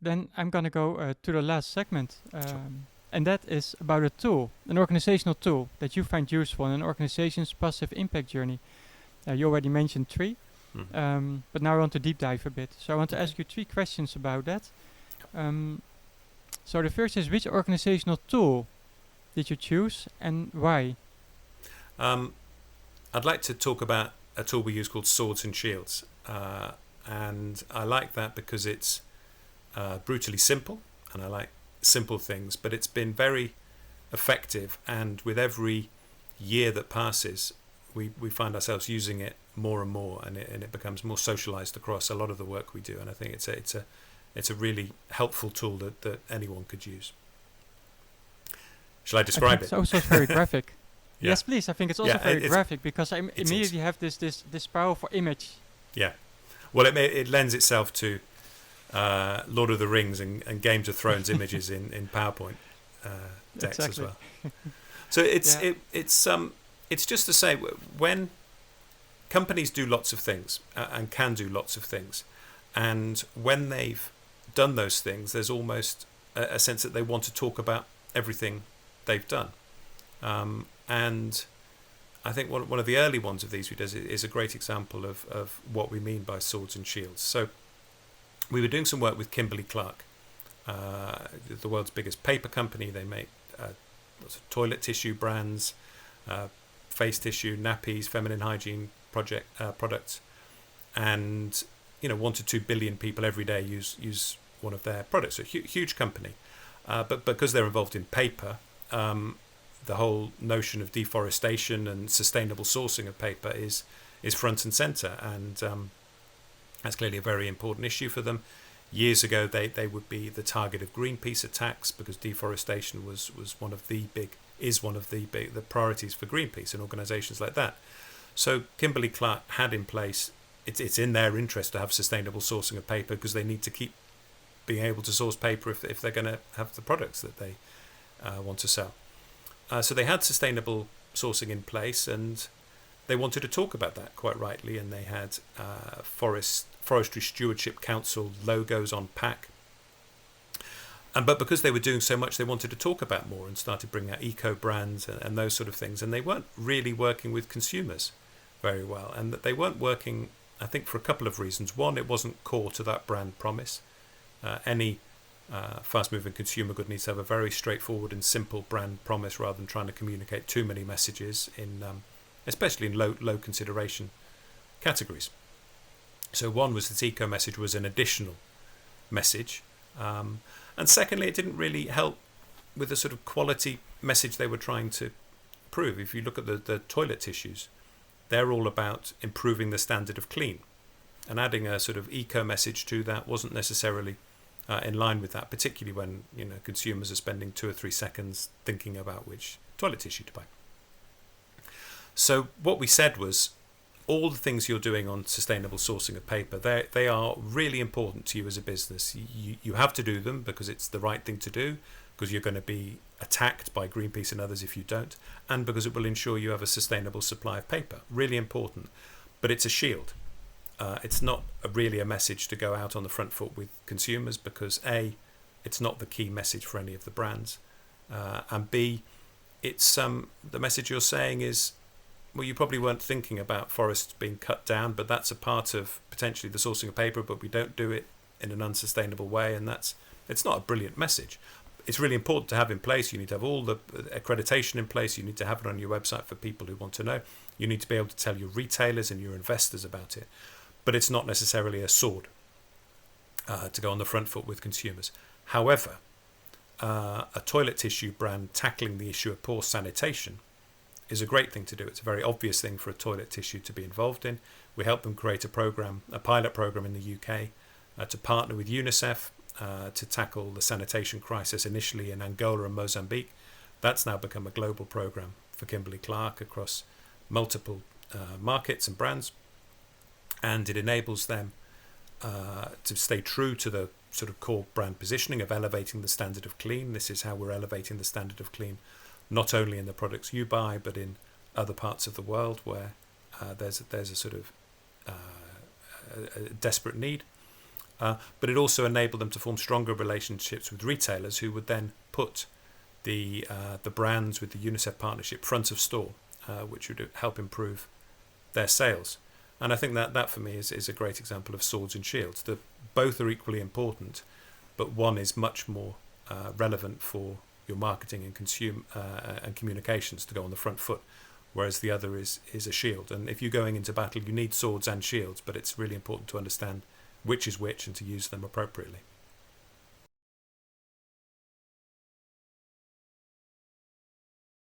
Then I'm going to go to the last segment, Sure. and that is about a tool, an organizational tool that you find useful in an organization's positive impact journey. You already mentioned three, Mhm. but now I want to deep dive a bit. So I want to Okay. ask you three questions about that. Um, so the first is, which organizational tool did you choose and why? Um, I'd like to talk about a tool we use called Swords and Shields. And I like that because it's brutally simple, and I like simple things, but it's been very effective. And with every year that passes, we find ourselves using it more and more, and it becomes more socialized across a lot of the work we do. And I think it's a really helpful tool that anyone could use. Shall I I think describe it's it? also very graphic. Yeah, Yes, please. I think it's also yeah, very graphic because I it is. immediately have this powerful image. Yeah, well, it lends itself to Lord of the Rings and Games of Thrones images in PowerPoint decks as Exactly. well. So Yeah. it's just to say, when companies do lots of things and can do lots of things, and when they've done those things, there's almost a sense that they want to talk about everything they've done. And I think one of the early ones of these we does is a great example of what we mean by swords and shields. So we were doing some work with Kimberly Clark, the world's biggest paper company. They make lots of toilet tissue brands, face tissue, nappies, feminine hygiene products, and 1 to 2 billion people every day use one of their products. So huge company, but because they're involved in paper, the whole notion of deforestation and sustainable sourcing of paper is front and center, and that's clearly a very important issue for them. Years ago, they would be the target of Greenpeace attacks because deforestation was one of the priorities for Greenpeace and organisations like that. So Kimberly Clark had in place. It's in their interest to have sustainable sourcing of paper because they need to keep being able to source paper if they're going to have the products that they want to sell. So they had sustainable sourcing in place, and they wanted to talk about that quite rightly, and they had Forestry Stewardship Council logos on pack. But because they were doing so much, they wanted to talk about more and started bringing out eco brands and those sort of things. And they weren't really working with consumers very well, and that they weren't working, I think, for a couple of reasons. One, it wasn't core to that brand promise. Any fast-moving consumer good needs to have a very straightforward and simple brand promise rather than trying to communicate too many messages especially in low consideration categories. So one was that eco message was an additional message, and secondly, it didn't really help with the sort of quality message they were trying to prove. If you look at the toilet tissues, they're all about improving the standard of clean, and adding a sort of eco message to that wasn't necessarily in line with that, particularly when consumers are spending 2 or 3 seconds thinking about which toilet tissue to buy. So what we said was, all the things you're doing on sustainable sourcing of paper, they are really important to you as a business. You have to do them because it's the right thing to do, because you're going to be attacked by Greenpeace and others if you don't, and because it will ensure you have a sustainable supply of paper. Really important. But it's a shield. It's not really a message to go out on the front foot with consumers because A, it's not the key message for any of the brands, and B, it's the message you're saying is, well, you probably weren't thinking about forests being cut down, but that's a part of potentially the sourcing of paper, but we don't do it in an unsustainable way, and it's not a brilliant message. It's really important to have in place. You need to have all the accreditation in place. You need to have it on your website for people who want to know. You need to be able to tell your retailers and your investors about it. But it's not necessarily a sword to go on the front foot with consumers. However, a toilet tissue brand tackling the issue of poor sanitation is a great thing to do. It's a very obvious thing for a toilet tissue to be involved in. We helped them create a pilot program in the UK to partner with UNICEF to tackle the sanitation crisis initially in Angola and Mozambique. That's now become a global program for Kimberly Clark across multiple markets and brands. And it enables them to stay true to the sort of core brand positioning of elevating the standard of clean. This is how we're elevating the standard of clean, not only in the products you buy, but in other parts of the world where there's a sort of a desperate need. but it also enabled them to form stronger relationships with retailers who would then put the brands with the UNICEF partnership front of store, which would help improve their sales. And I think that for me is a great example of swords and shields. Both are equally important, but one is much more relevant for your marketing and communications to go on the front foot, whereas the other is a shield. And if you're going into battle, you need swords and shields, but it's really important to understand which is which and to use them appropriately.